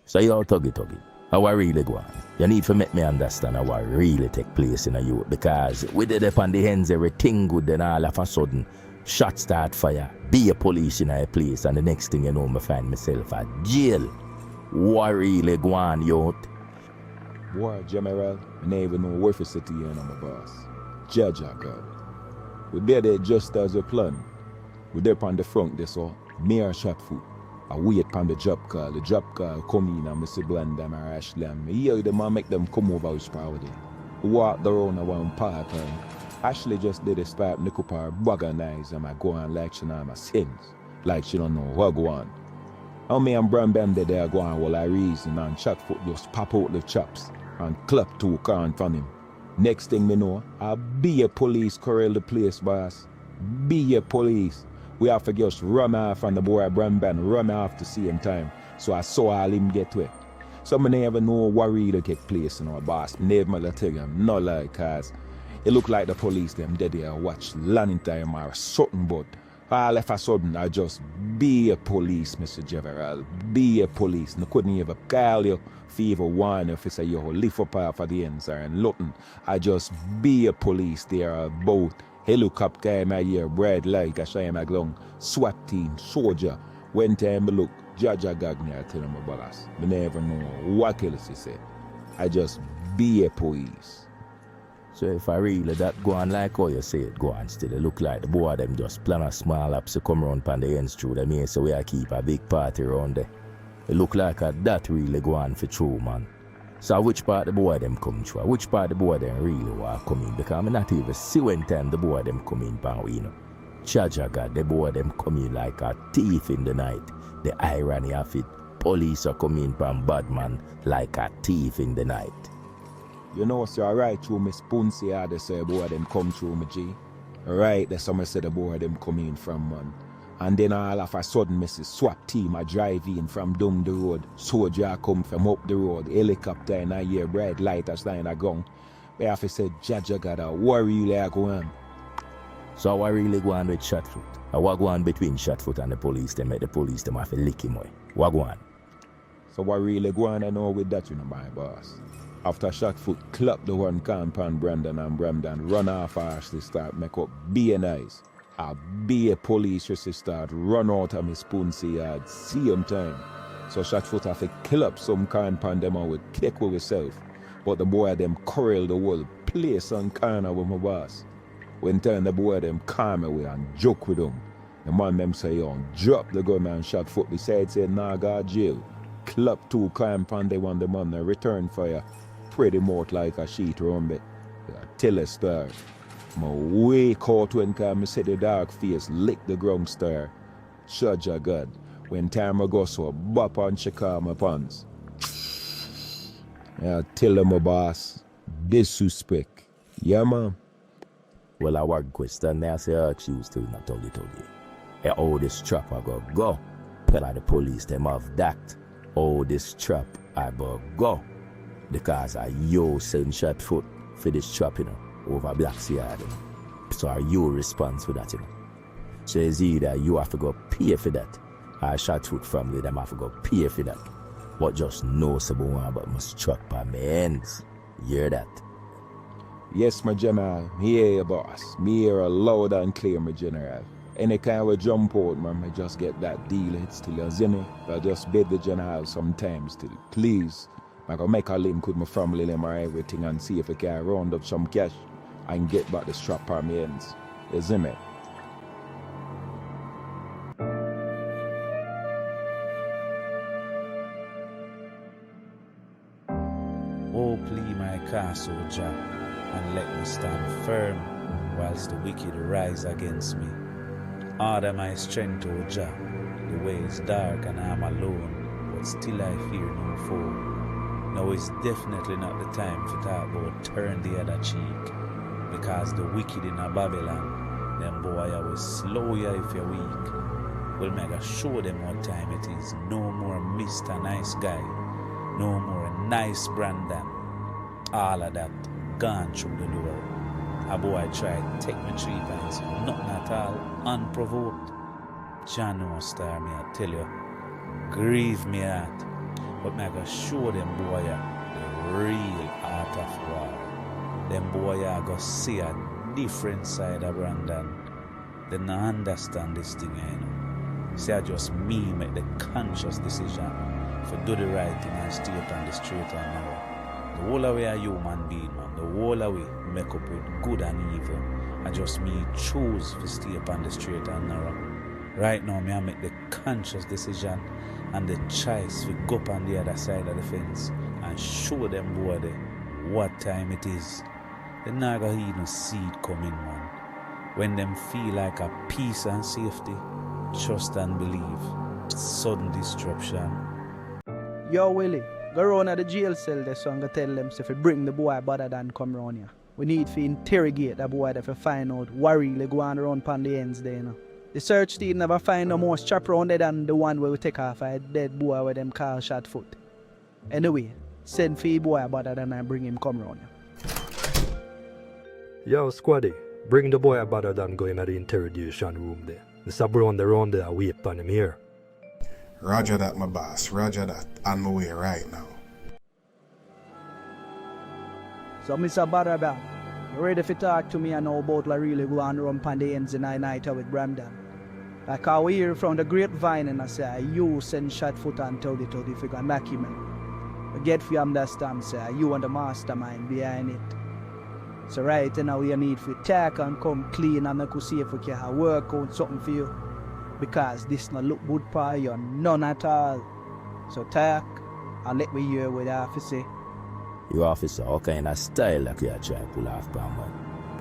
So you tuggy. How I really go on? You need to make me understand how I really take place in a youth, because we did up on the ends, everything good, then all of a sudden, shots start fire, be a police in a place, and the next thing you know, I find myself at jail. What really go on, youth? Boy, General, I never even know where for city and I'm a boss. Judge, I God. We be there just as we plan. We there on the front, there so, me or Shotfoot. I wait on the job call. The job call come in and I see Blanda and Ashley and me hear them and make them come over with Sprouty. We walked around a one park and Ashley just did a start look up her bag and eyes and I go on like she know my sins. Like she don't know what go on. And me and Bram Bam there go on while I reason and Shotfoot just pop out the chops and clap 2 car in front of him. Next thing me know, I be a police corral the place, boss. Be a police. We have to just run off and the boy Bram Bam run off the same time. So I saw all him get to it. So I never know what really take place in our boss. Never tell him, not like, cause it look like the police them dead there watch landing time or something, but all of a sudden I just be a police, Mr. General. Be a police. I couldn't even call you for even one if it's a you lift up off of the ends and nothing. I just be a police there about helicopter my year bread like I say my long SWAT team soldier. When time I look Jaja Gagner tell him about us. I never know what else he said. I just be a police. So if I really that go on like how you say it go on still, it look like the boy them just plan a small ups to come around pan the ends through the mean so we I keep a big party around there. It look like that really go on for true, man. So which part the boy them come through? Which part the boy them really want come in? Because I'm not even see when time the boy them come in pan we, you know. Jaja God, the boy them come in like a thief in the night. The irony of it, police are coming pan bad man like a thief in the night. You know, so I right through my spoonsy how they say boy them come through me G. Right, there's some say the boy them come in from man. And then all of a sudden, Mrs. SWAT team I drive in from down the road. Soldier come from up the road. Helicopter and I hear bright light as line a gun. We have to say, Jaja got a worry like go on. So what really go on with Shotfoot? What go on between Shotfoot and the police? They make the police them have to lick him away. What go on? So what really go on I know with that, you know, my boss. After Shotfoot clap the one compound Brandon and Bramdan run off harshly start make up be nice. I be a police just start run out of my spoonsy yard same time. So Shotfoot have to kill up some compound them and would kick with himself. But the boy them corral the whole place on corner with my boss. When time the boy them calm away and joke with them. The man them say yo, drop the gun and Shotfoot beside say nah go jail. Clap 2 compound they want the man and return fire. Pretty much like a sheet around it. Tell a story. I wake out when I see the dark face lick the ground star. Jaja God, when time I go so bop on Chicago my pants. I tell them my boss, disrespect. Yeah man. Well I work question there say you still not tuggy. Hey, oh this trap I go. But the police them have that. Oh this trap I go. Because I yo send Shotfoot for this trap, you know, over Black's yard, you know. So are you responsible for that, you know? So it's either you have to go pay for that, or Shotfoot family them have to go pay for that. But just know someone but must trap on my ends. You hear that? Yes, my general. Me hear your boss. Me hear a loud and clear, my general. Any kind of jump out, man, I just get that deal. It's still a zinny. I just bid the general sometimes still. Please. I can make a link with my family them or everything and see if I can round up some cash and get back the strap on my ends. You see me? Oh, plea my castle, Jah, and let me stand firm whilst the wicked rise against me. Order my strength, O Jah. The way is dark and I am alone, but still I fear no foe. Now is definitely not the time to talk about turn the other cheek, because the wicked in a Babylon, them boy I will slow you if you're weak. We'll make a show them what time it is. No more Mr. Nice Guy, no more nice Brandon. All of that gone through the door. A boy tried take me 3 pints, nothing at all, unprovoked. John no star me, I tell you, grieve me heart. But me I go show them boy the real art of war. Them boy I go see a different side of Brandon. They not understand this thing, you know. See, I just me make the conscious decision for do the right thing and stay on the straight and narrow. The whole of we are human being, man. The whole of we make up with good and evil. And just me choose to stay upon the straight and narrow. Right now, me I make the conscious decision and the choice to go up on the other side of the fence and show them boy what time it is. They not gonna even see it coming, man. When them feel like a peace and safety, trust and believe. Sudden disruption. Yo, Willie, go round at the jail cell there so I'm gonna tell them if you bring the boy better than come round here. We need to interrogate that boy to find out what really going around on the ends there, you know. The search team never find no more strap round there than the one where we take off a dead boy with them call shot foot. Anyway, send for the boy better than I bring him come round here. Yo, Squaddy, bring the boy better than go him at the interrogation room there. Mr. Brown the round there wait upon him here. Roger that, my boss. Roger that. On my way right now. So, Mr. Barabang, you ready to talk to me and know about what really going around on the ends in the night with Brandon? Like how we hear from the grapevine and I say, you send shot foot and tell if you can knock him in. But get for you understand, say, you and the mastermind behind it. So right now we need to talk and come clean and make you see if we can work out something for you. Because this not look good for you, none at all. So talk and let me hear what I have to say. You officer, what kind of style like you are trying to pull off, man?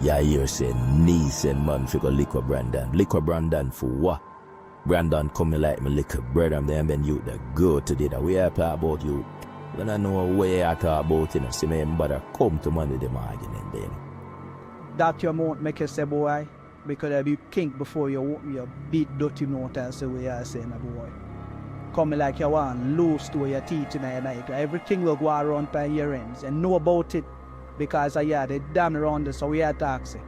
Yeah, you say niece and man for go lick up Brandon. Lick up Brandon for what? Brandon coming like me lick up brother and then you the go to the way I talk about you. Then I know where I talk about you know, see me bother come to money them argument then. That you won't make you say boy, because if you think before you open your big dirty mouth and say what you saying boy. Coming like you want loose to your teeth in your night. Everything will go around by your ends and know about it because I had it damn around us so we had taxi.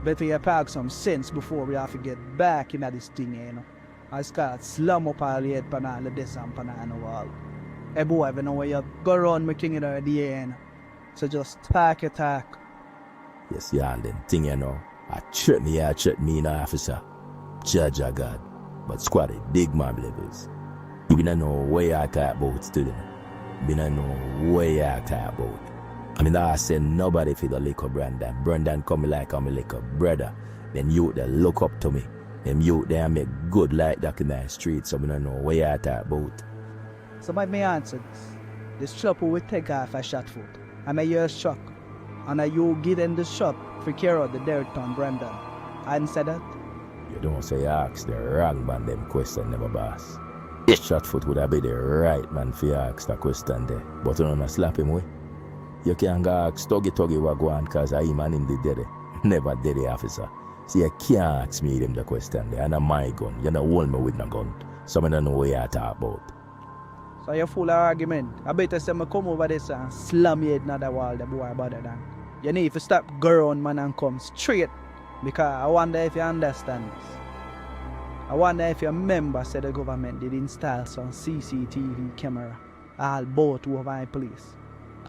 But we have park some sense before we have to get back in this thing, you know. I start slam up all the head pan all the this and pan on the wall. Hey boy, I know where you go around my king in the end. So just talk your talk. Yes, yeah, and then thing you know. I check me no officer. Judge of God. But squad dig my believers. You don't know where I talk about today. You don't know where I talk about. I mean, I say nobody for the lick of Brandon. Brandon come like I'm a lick of brother. Then you they look up to me. Them you they make good like that in the street. So I don't know where I talk about. So my answer this shop will take off a shot foot. I may hear shock. And you get in the shop for care of the dirt on Brandon. I didn't say that. You don't say ask the wrong man them question never boss. Shot foot would have been the right man for ask that question there. But you don't slap him way. You can't go ask Tuggy what go on cause I him and him did there. Never did the officer. So you can't ask me them the question there. And my gun. You don't hold me with no gun. So I don't know what you talk about. So you're full of argument. I better say I come over this and slam your head in the wall the boy better than. You need to stop going man and come straight. Because I wonder if you understand this. I wonder if you remember said the government did install some CCTV camera all both over my place.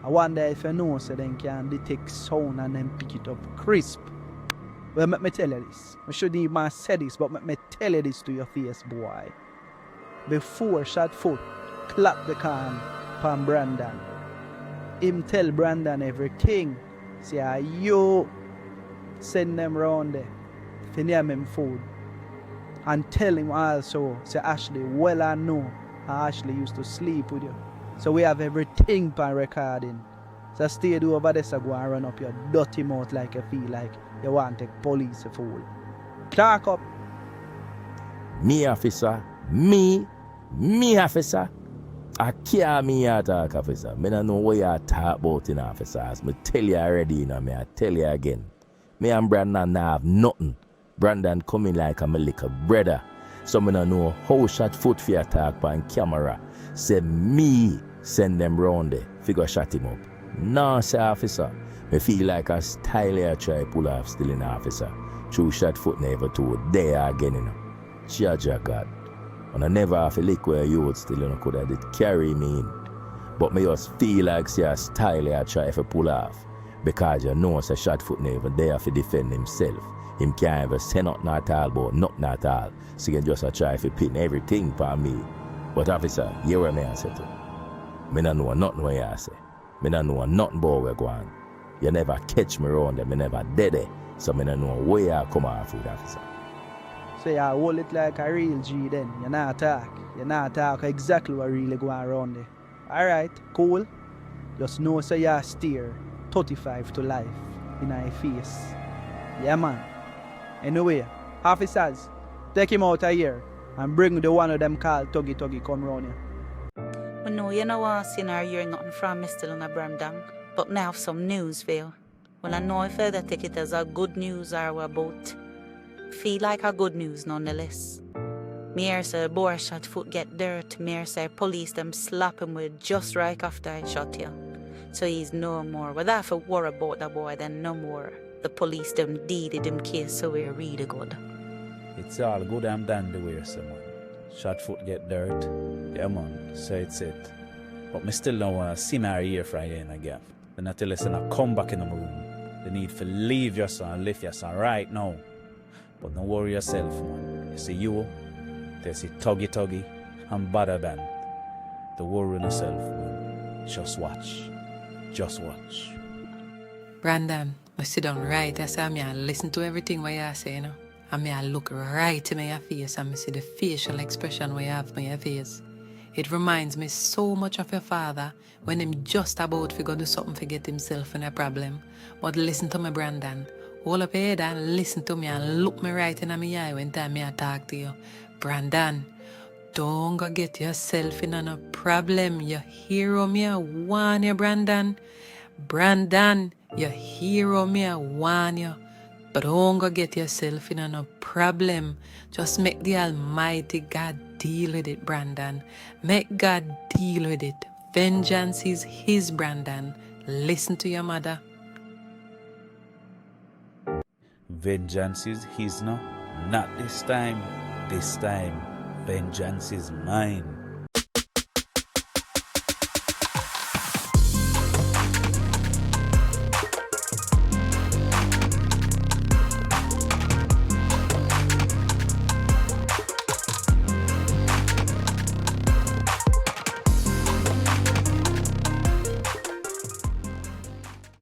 I wonder if you know so they can detect sound and then pick it up crisp. Well, let me tell you this. I shouldn't even say this, but let me tell you this to your face, boy. Before shot foot, clap the can from Brandon. Him tell Brandon everything. Say, you send them round there to name him food. And tell him also, say Ashley, well I know how Ashley used to sleep with you. So we have everything by recording. So stay over there so go and run up your dirty mouth like you feel like you want to take police a fool. Talk up. Me officer, me officer. I can't me attack officer. Me don't know what you talk about in officers. Me tell you already, you know, me I tell you again. Me and Brandon now have nothing. Brandon coming like I'm a little brother. So me don't know how shot foot for attack on camera. Say me send them round there. Figure shot him up. No, sir officer. Me feel like a style here try pull off still in officer. True shot foot never told there again, you know. Judge of God. And I never have a lick where you would still, you know, could have did carry me in. But me just feel like see a style I try to pull off. Because you know say Shotfoot never there to defend himself. Him can't ever say nothing at all about nothing at all. So he just a try to pin everything for me. But officer, you hear me I say to. Me don't know nothing what you say. Me don't know nothing about where go on. You never catch me around there, me never dead there. So me don't know where you come off with, officer. So you hold it like a real G then. You not talk. You not talk exactly what really going around there. Alright, cool. Just know so you steer 35 to life in your face. Yeah man. Anyway, officers, take him out of here and bring the one of them called Tuggy Tuggy come round here. Well, no, you know what, seeing or hearing nothing from me still on a Bramdang. But now some news for you. Well, I know if I take it as a good news or what about. Feel like a good news nonetheless. Me hear say boy Shotfoot get dirt. Me hear say police them slap him with just right after I shot you. So he's no more. But if I worry about the boy, then no more. The police them deeded him case so we're really good. It's all good and dandy way, so man. Shotfoot get dirt. Yeah man, so it's it. But me still don't want to see my ear Friday in a gap. Then I tell you son, I come back in the room. They need to leave your son and lift your son right now. But don't worry yourself, man. You see you, they see Tuggy Tuggy and Bada Band. Don't worry yourself, man. Just watch. Just watch. Brandon, I sit down right as I listen to everything what you say, you know. And I look right in your face and I see the facial expression what you have on your face. It reminds me so much of your father when him just about to go do something to get himself in a problem. But listen to me, Brandon. Hold up your head and listen to me and look me right in my eye when time I talk to you. Brandon, don't go get yourself in a problem. You hear me, I warn you, Brandon. Brandon, you hear me, I warn you. But don't go get yourself in a problem. Just make the Almighty God deal with it, Brandon. Make God deal with it. Vengeance is his, Brandon. Listen to your mother. Vengeance is his, no? Not this time. This time, vengeance is mine.